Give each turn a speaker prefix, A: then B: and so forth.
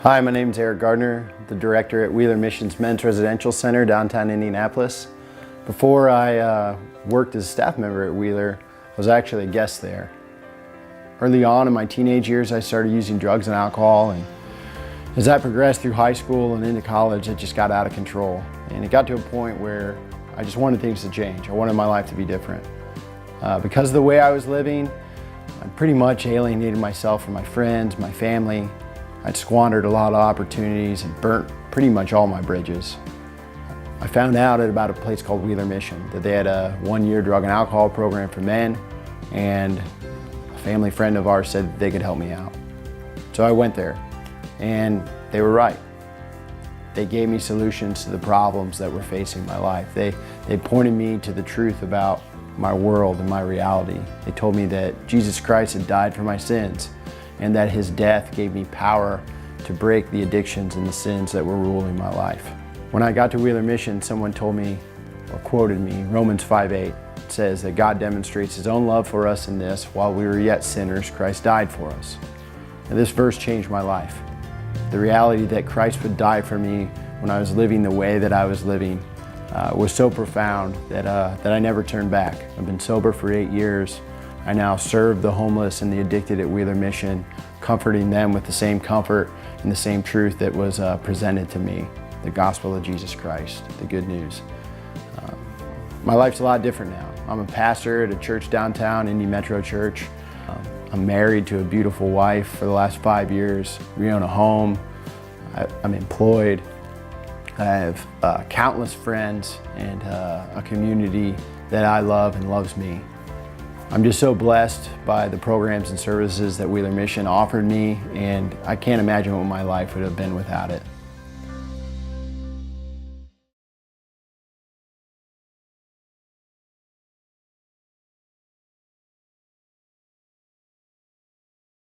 A: Hi, my name is Eric Gardner, the director at Wheeler Mission's Men's Residential Center, downtown Indianapolis. Before I worked as a staff member at Wheeler, I was actually a guest there. Early on in my teenage years, I started using drugs and alcohol, and as I progressed through high school and into college, it just got out of control. And it got to a point where I just wanted things to change. I wanted my life to be different. Because of the way I was living, I pretty much alienated myself from my friends, my family. I'd squandered a lot of opportunities and burnt pretty much all my bridges. I found out at about a place called Wheeler Mission that they had a one-year drug and alcohol program for men, and a family friend of ours said that they could help me out. So I went there, and they were right. They gave me solutions to the problems that were facing my life. They pointed me to the truth about my world and my reality. They told me that Jesus Christ had died for my sins, and that His death gave me power to break the addictions and the sins that were ruling my life. When I got to Wheeler Mission, someone told me, or quoted me, Romans 5:8 says that God demonstrates His own love for us in this: while we were yet sinners, Christ died for us. And this verse changed my life. The reality that Christ would die for me when I was living the way that I was living was so profound that I never turned back. I've been sober for 8 years. I now serve the homeless and the addicted at Wheeler Mission, comforting them with the same comfort and the same truth that was presented to me, the gospel of Jesus Christ, the good news. My life's a lot different now. I'm a pastor at a church downtown, Indy Metro Church. I'm married to a beautiful wife for the last 5 years. We own a home. I'm employed. I have countless friends and a community that I love and loves me. I'm just so blessed by the programs and services that Wheeler Mission offered me, and I can't imagine what my life would have been without it.